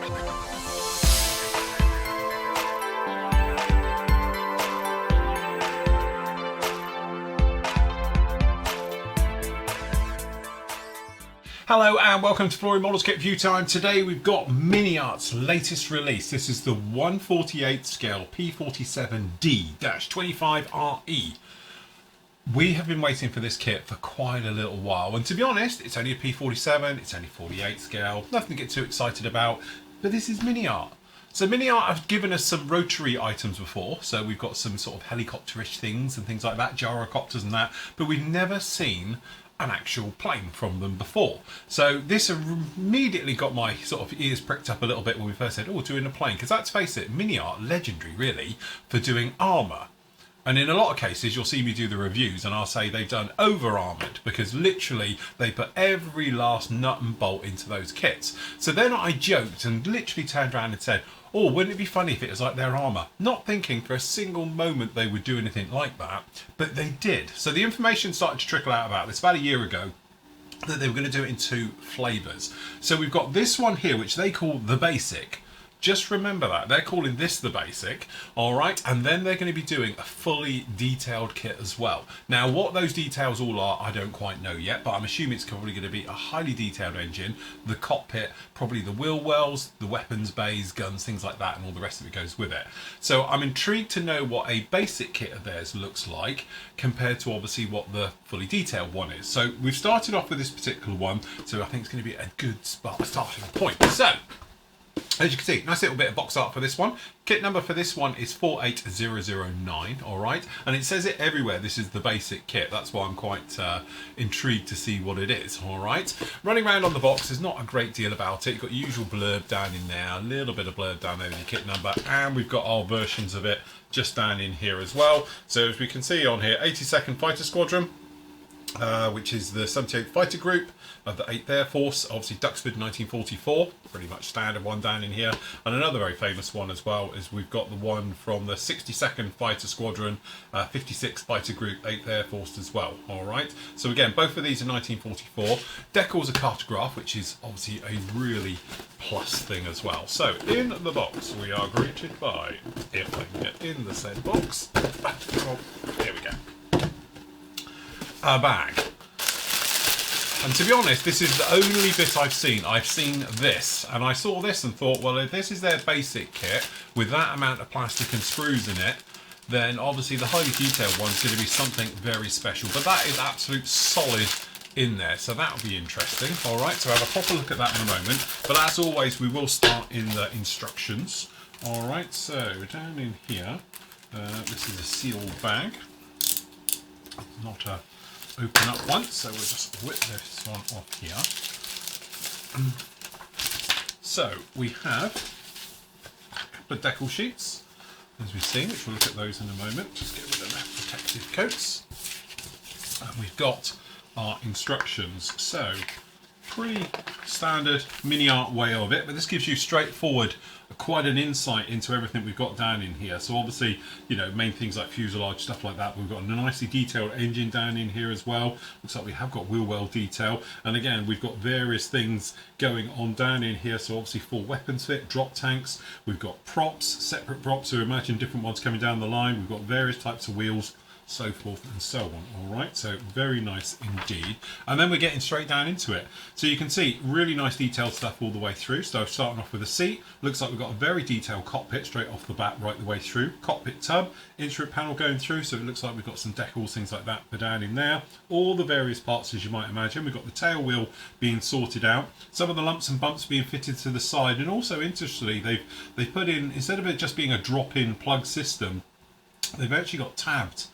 Hello and welcome to Flory Models Kit View Time. Today we've got Mini Art's latest release. This is the 1/48 scale P-47D-25RE. We have been waiting for this kit for quite a little while, and to be honest, it's only a P-47, it's only 48 scale, nothing to get too excited about, but this is Mini Art. So Mini Art have given us some rotary items before, so we've got some sort of helicopterish things and things like that, gyrocopters and that, but we've never seen an actual plane from them before. So this immediately got my sort of ears pricked up a little bit when we first said, oh, doing a plane, because let's face it, Mini Art, legendary really, for doing armour. And in a lot of cases, you'll see me do the reviews and I'll say they've done over-armoured, because literally they put every last nut and bolt into those kits. So then I joked and literally turned around and said, oh, wouldn't it be funny if it was like their armour? Not thinking for a single moment they would do anything like that, but they did. So the information started to trickle out about this about a year ago, that they were going to do it in 2 flavours. So we've got this one here, which they call the Basic. Just remember that. They're calling this the Basic, alright? And then they're going to be doing a fully detailed kit as well. Now, what those details all are, I don't quite know yet, but I'm assuming it's probably going to be a highly detailed engine, the cockpit, probably the wheel wells, the weapons bays, guns, things like that, and all the rest of it goes with it. So I'm intrigued to know what a basic kit of theirs looks like, compared to obviously what the fully detailed one is. So we've started off with this particular one, so I think it's going to be a good starting point. So, as you can see, nice little bit of box art for this one. Kit number for this one is 48009, alright? And it says it everywhere, this is the basic kit. That's why I'm quite intrigued to see what it is, alright? Running around on the box, there's not a great deal about it. You've got your usual blurb down in there, a little bit of blurb down over the kit number, and we've got our versions of it just down in here as well. So as we can see on here, 82nd Fighter Squadron, which is the 78th Fighter Group of the 8th Air Force, obviously Duxford 1944, pretty much standard one down in here. And another very famous one as well is we've got the one from the 62nd Fighter Squadron, 56th Fighter Group, 8th Air Force as well, alright? So again, both of these are 1944. Decal's a cartograph, which is obviously a really plus thing as well. So in the box we are greeted by, if I can get in the said box, oh, here we go, a bag. And to be honest, this is the only bit I've seen. I've seen this, and I saw this and thought, well, if this is their basic kit with that amount of plastic and screws in it, then obviously the highly detailed one's going to be something very special. But that is absolute solid in there, so that'll be interesting. All right, so have a proper look at that in a moment. But as always, we will start in the instructions. All right, so down in here, this is a sealed bag, not a open up once, so we'll just whip this one off here. So we have a couple of decal sheets, as we've seen, which we'll look at those in a moment. Just get rid of the protective coats. And we've got our instructions. So pretty standard Mini Art way of it, but this gives you straightforward quite an insight into everything we've got down in here. So obviously, you know, main things like fuselage, stuff like that. We've got a nicely detailed engine down in here as well. Looks like we have got wheel well detail, and again we've got various things going on down in here. So obviously full weapons fit, drop tanks, we've got props, separate props, so imagine different ones coming down the line. We've got various types of wheels, so forth and so on. All right, so very nice indeed. And then we're getting straight down into it. So you can see really nice detailed stuff all the way through. So starting off with a seat, looks like we've got a very detailed cockpit straight off the bat right the way through. Cockpit tub, instrument panel going through, so it looks like we've got some decals, things like that for down in there. All the various parts, as you might imagine. We've got the tail wheel being sorted out, some of the lumps and bumps being fitted to the side, and also interestingly they've put in, instead of it just being a drop-in plug system, they've actually got tabbed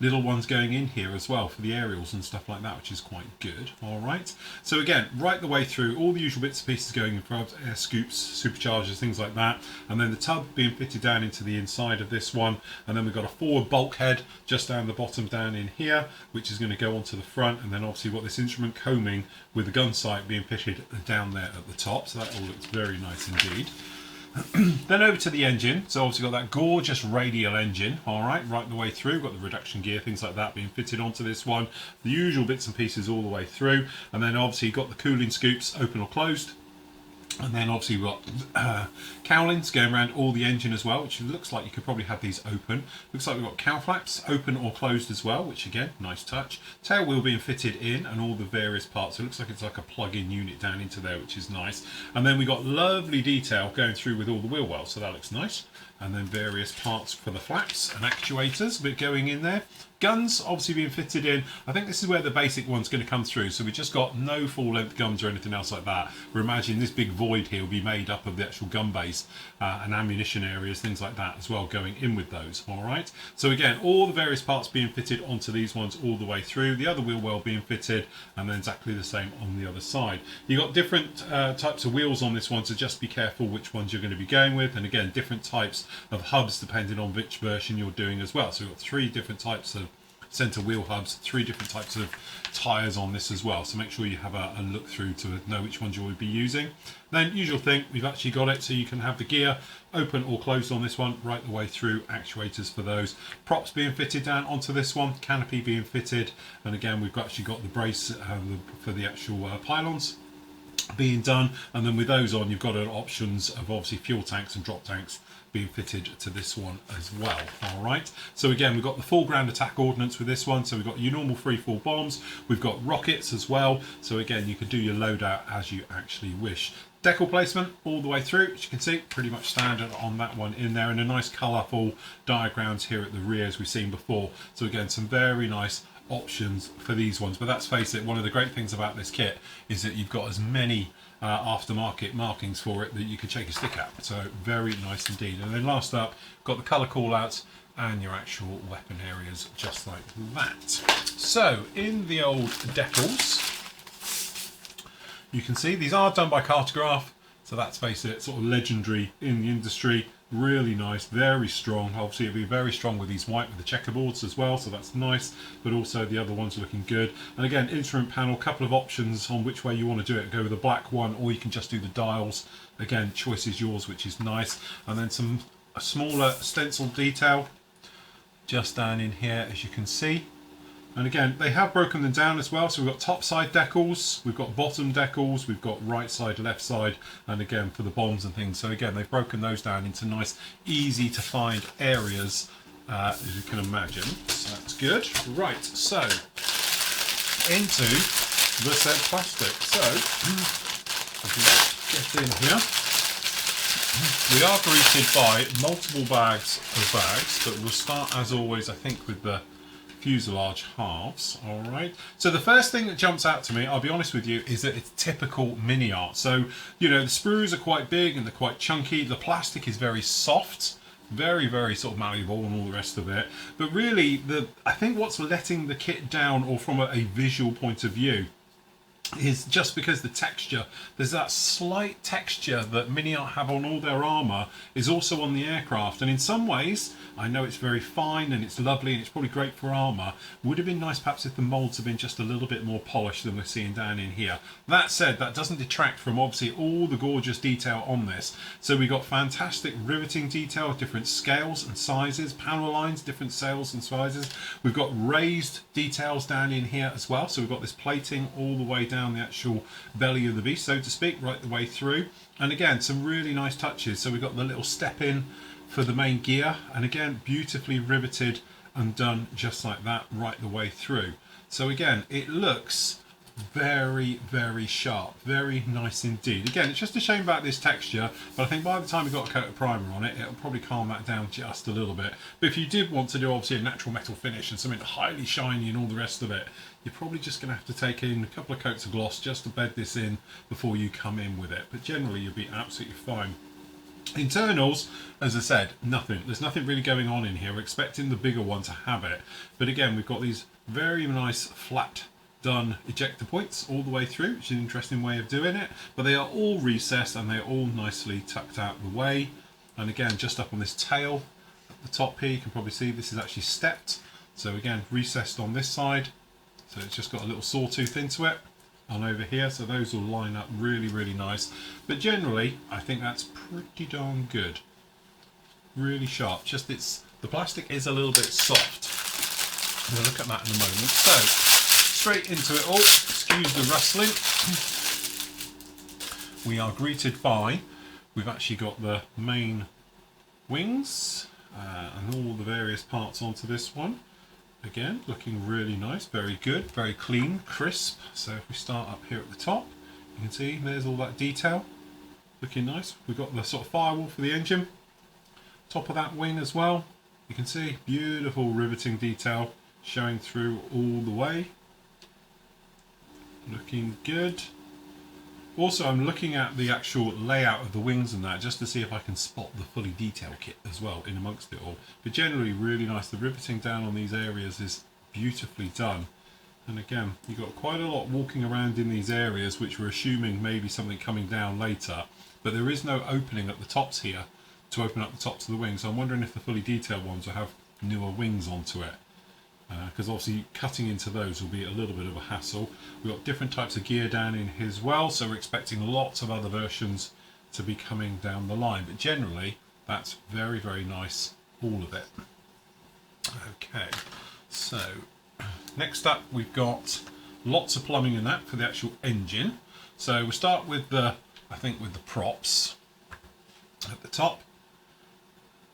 little ones going in here as well for the aerials and stuff like that, which is quite good. All right, so again, right the way through, all the usual bits and pieces going in front, air scoops, superchargers, things like that, and then the tub being fitted down into the inside of this one, and then we've got a forward bulkhead just down the bottom down in here, which is going to go onto the front, and then obviously we've got this instrument combing with the gun sight being fitted down there at the top, so that all looks very nice indeed. Then over to the engine, so obviously got that gorgeous radial engine, alright, right the way through, got the reduction gear, things like that being fitted onto this one, the usual bits and pieces all the way through, and then obviously you've got the cooling scoops open or closed, And then obviously we've got cowlings going around all the engine as well, which looks like you could probably have these open. Looks like we've got cowl flaps open or closed as well, which again, nice touch. Tail wheel being fitted in and all the various parts. So it looks like it's like a plug-in unit down into there, which is nice. And then we've got lovely detail going through with all the wheel wells, so that looks nice. And then various parts for the flaps and actuators, but going in there. Guns obviously being fitted in. I think this is where the basic one's going to come through. So we just got no full length guns or anything else like that. We're imagining this big void here will be made up of the actual gun base and ammunition areas, things like that as well, going in with those. All right. So again, all the various parts being fitted onto these ones all the way through. The other wheel well being fitted, and then exactly the same on the other side. You've got different types of wheels on this one, so just be careful which ones you're going to be going with. And again, different types of hubs depending on which version you're doing as well. So we've got 3 different types of center wheel hubs, 3 different types of tyres on this as well, so make sure you have a look through to know which ones you will be using. Then usual thing, we've actually got it so you can have the gear open or closed on this one right the way through, actuators for those, props being fitted down onto this one, canopy being fitted, and again we've actually got the brace for the actual pylons being done, and then with those on you've got options of obviously fuel tanks and drop tanks being fitted to this one as well. All right, so again we've got the full ground attack ordnance with this one, so we've got your normal free fall bombs, we've got rockets as well, so again you can do your loadout as you actually wish. Decal placement all the way through, as you can see, pretty much standard on that one in there, and a nice colourful diagrams here at the rear as we've seen before. So again, some very nice options for these ones, but let's face it, one of the great things about this kit is that you've got as many aftermarket markings for it that you can shake a stick at, so very nice indeed. And then last up, got the colour callouts and your actual weapon areas just like that. So in the old decals, you can see these are done by Cartograph, so that's, face it, sort of legendary in the industry. Really nice, very strong. Obviously it'll be very strong with these white with the checkerboards as well, so that's nice, but also the other ones are looking good. And again, instrument panel, couple of options on which way you want to do it. Go with the black one, or you can just do the dials. Again, choice is yours, which is nice. And then a smaller stencil detail just down in here, as you can see. And again, they have broken them down as well. So we've got top side decals, we've got bottom decals, we've got right side, left side, and again for the bombs and things. So again, they've broken those down into nice, easy to find areas, as you can imagine. So that's good. Right, so into the said plastic. So if we get in here, we are greeted by multiple bags of bags, but we'll start as always, I think, with the fuselage halves. All right, so the first thing that jumps out to me, I'll be honest with you, is that it's typical mini art. So you know, the sprues are quite big and they're quite chunky, the plastic is very soft, very sort of malleable and all the rest of it, but really I think what's letting the kit down, or from a visual point of view, is just because the texture, there's that slight texture that Mini Art have on all their armour is also on the aircraft, and in some ways I know it's very fine and it's lovely and it's probably great for armour. Would have been nice perhaps if the moulds had been just a little bit more polished than we're seeing down in here. That said, that doesn't detract from obviously all the gorgeous detail on this. So we got fantastic riveting detail, different scales and sizes, panel lines, different scales and sizes. We've got raised details down in here as well, so we've got this plating all the way down the actual belly of the beast, so to speak, right the way through. And again, some really nice touches. So we've got the little step in for the main gear, and again, beautifully riveted and done just like that right the way through. So again, it looks very sharp, very nice indeed. Again, it's just a shame about this texture, but I think by the time we've got a coat of primer on it, it'll probably calm that down just a little bit. But if you did want to do obviously a natural metal finish and something highly shiny and all the rest of it, you're probably just going to have to take in a couple of coats of gloss just to bed this in before you come in with it. But generally you'll be absolutely fine. Internals, as I said, nothing. There's nothing really going on in here. We're expecting the bigger one to have it. But again, we've got these very nice flat done ejector points all the way through, which is an interesting way of doing it. But they are all recessed and they're all nicely tucked out of the way. And again, just up on this tail at the top here, you can probably see this is actually stepped. So again, recessed on this side. So it's just got a little sawtooth into it on over here, so those will line up really nice. But generally I think that's pretty darn good, really sharp. Just the plastic is a little bit soft. We'll look at that in a moment. So straight into it all, excuse the rustling. we are greeted by, we've actually got the main wings and all the various parts onto this one. Again, looking really nice, very good, very clean, crisp. So if we start up here at the top, you can see there's all that detail, looking nice. We've got the sort of firewall for the engine, top of that wing as well. You can see beautiful riveting detail showing through all the way. Looking good. Also, I'm looking at the actual layout of the wings and that just to see if I can spot the fully detailed kit as well in amongst it all. But generally really nice. The riveting down on these areas is beautifully done. And again, you've got quite a lot walking around in these areas, which we're assuming maybe something coming down later. But there is no opening at the tops here to open up the tops of the wings. So I'm wondering if the fully detailed ones will have newer wings onto it. Because obviously cutting into those will be a little bit of a hassle. We've got different types of gear down in here as well, so we're expecting lots of other versions to be coming down the line. But generally, that's very, very nice, all of it. Okay, so next up we've got lots of plumbing in that for the actual engine. So we'll start with the, I think with the props at the top.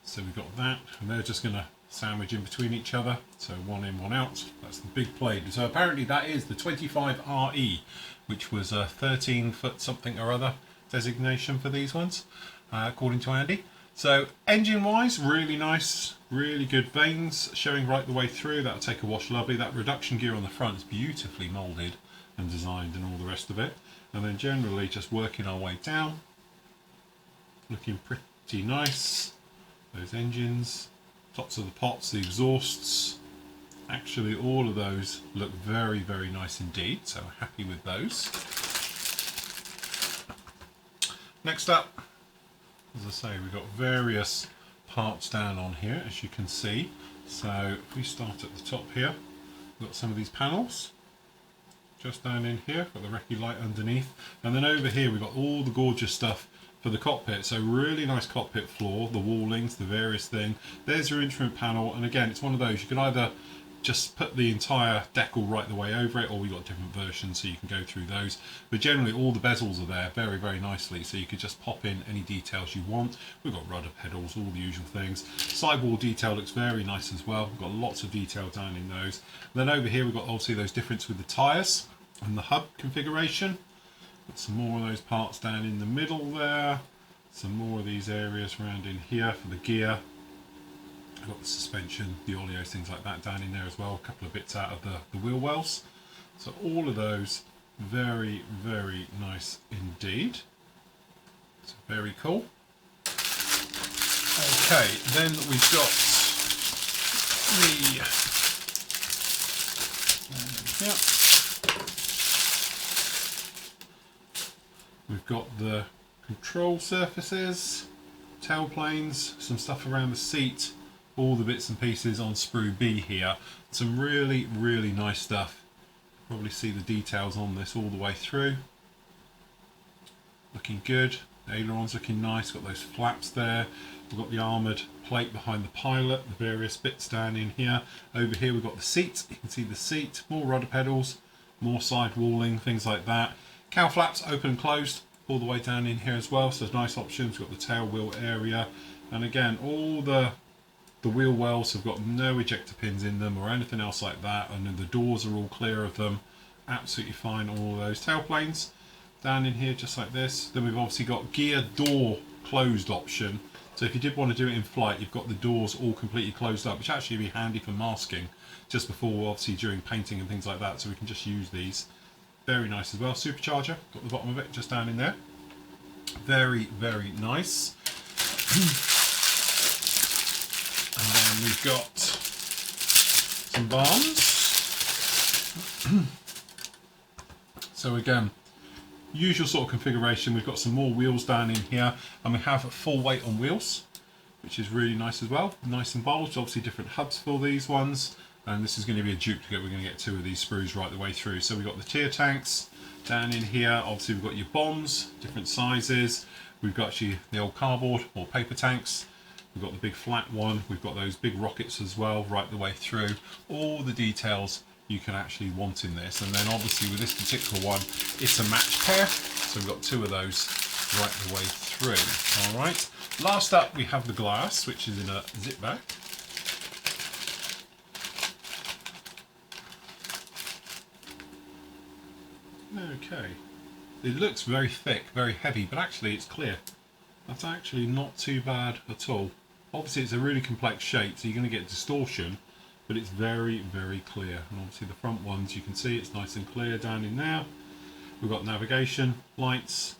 So we've got that, and they're just going to sandwich in between each other, so one in, one out. That's the big plate. So apparently that is the 25RE, which was a 13-foot something or other designation for these ones, according to Andy. So engine wise, really nice, really good vanes showing right the way through. That'll take a wash lovely. That reduction gear on the front is beautifully moulded and designed and all the rest of it. And then generally just working our way down, looking pretty nice. Those engines, tops of the pots, the exhausts, actually all of those look very, very nice indeed, so happy with those. Next up, as I say, we've got various parts down on here, as you can see. So if we start at the top here, we've got some of these panels just down in here, got the recce light underneath, and then over here we've got all the gorgeous stuff for the cockpit. So really nice cockpit floor, the wallings, the various thing. There's your instrument panel, and again, it's one of those, you can either just put the entire decal right the way over it, or we've got different versions so you can go through those. But generally all the bezels are there very, very nicely, so you could just pop in any details you want. We've got rudder pedals, all the usual things. Sidewall detail looks very nice as well. We've got lots of detail down in those. And then over here we've got obviously those differences with the tyres and the hub configuration. Got some more of those parts down in the middle there. Some more of these areas around in here for the gear. I've got the suspension, the oleos, things like that down in there as well. A couple of bits out of the wheel wells. So all of those very, very nice indeed. So very cool. Okay, then we've got the we've got the control surfaces, tailplanes, some stuff around the seat, all the bits and pieces on sprue B here. Some really, really nice stuff. Probably see the details on this all the way through. Looking good. The ailerons looking nice. Got those flaps there. We've got the armoured plate behind the pilot, the various bits down in here. Over here we've got the seat. You can see the seat, more rudder pedals, more side walling, things like that. Cowl flaps open and closed all the way down in here as well, so there's nice options. We've got the tail wheel area, and again all the wheel wells have got no ejector pins in them or anything else like that, and then the doors are all clear of them, absolutely fine. All of those tailplanes down in here just like this. Then we've obviously got gear door closed option, so if you did want to do it in flight, you've got the doors all completely closed up, which actually would be handy for masking just before, obviously during painting and things like that, so we can just use these. Very nice as well. Supercharger, got the bottom of it just down in there. Very, very nice. And then we've got some barns. So again, usual sort of configuration. We've got some more wheels down in here, and we have full weight on wheels, which is really nice as well. Nice and bulged, obviously different hubs for these ones. And this is going to be a duplicate. We're going to get two of these sprues right the way through. So we've got the tier tanks down in here. Obviously we've got your bombs, different sizes. We've got actually the old cardboard or paper tanks. We've got the big flat one. We've got those big rockets as well right the way through. All the details you can actually want in this. And then obviously with this particular one, it's a match pair. So we've got two of those right the way through. All right. Last up, we have the glass, which is in a zip bag. Okay. It looks very thick, very heavy, but actually it's clear. That's actually not too bad at all. Obviously it's a really complex shape, so you're going to get distortion, but it's very, very clear. And obviously the front ones, you can see it's nice and clear down in there. We've got navigation, lights,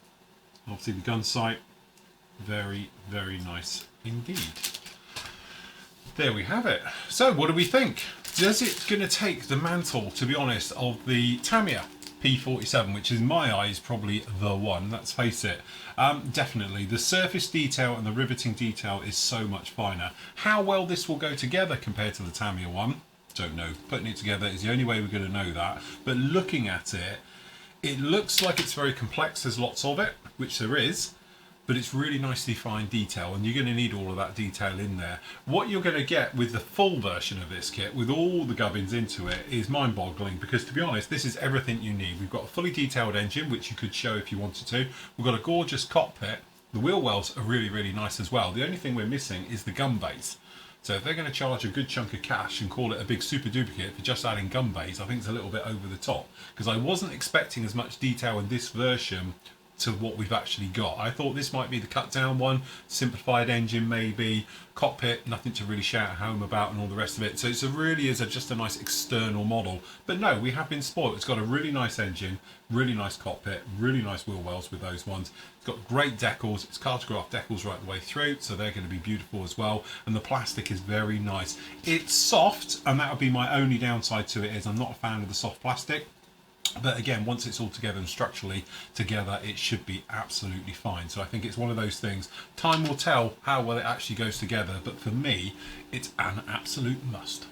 obviously the gun sight. Very, very nice indeed. There we have it. So what do we think? Is it going to take the mantle, to be honest, of the Tamiya P-47, which in my eyes probably the one, let's face it. Definitely the surface detail and the riveting detail is so much finer. How well this will go together compared to the Tamiya one, don't know. Putting it together is the only way we're going to know that, but looking at it, it looks like it's very complex. There's lots of it, which there is, but it's really nicely fine detail, and you're going to need all of that detail in there. What you're going to get with the full version of this kit, with all the gubbins into it, is mind-boggling, because to be honest, this is everything you need. We've got a fully detailed engine, which you could show if you wanted to. We've got a gorgeous cockpit. The wheel wells are really, really nice as well. The only thing we're missing is the gun base. So if they're going to charge a good chunk of cash and call it a big super duper kit for just adding gun base, I think it's a little bit over the top, because I wasn't expecting as much detail in this version to what we've actually got. I thought this might be the cut down one, simplified engine maybe, cockpit, nothing to really shout home about and all the rest of it. So it really is just a nice external model. But no, we have been spoiled. It's got a really nice engine, really nice cockpit, really nice wheel wells with those ones. It's got great decals. It's cartograph decals right the way through, so they're going to be beautiful as well. And the plastic is very nice. It's soft, and that would be my only downside to it, is I'm not a fan of the soft plastic. But again, once it's all together and structurally together, it should be absolutely fine. So I think it's one of those things. Time will tell how well it actually goes together. But for me, it's an absolute must.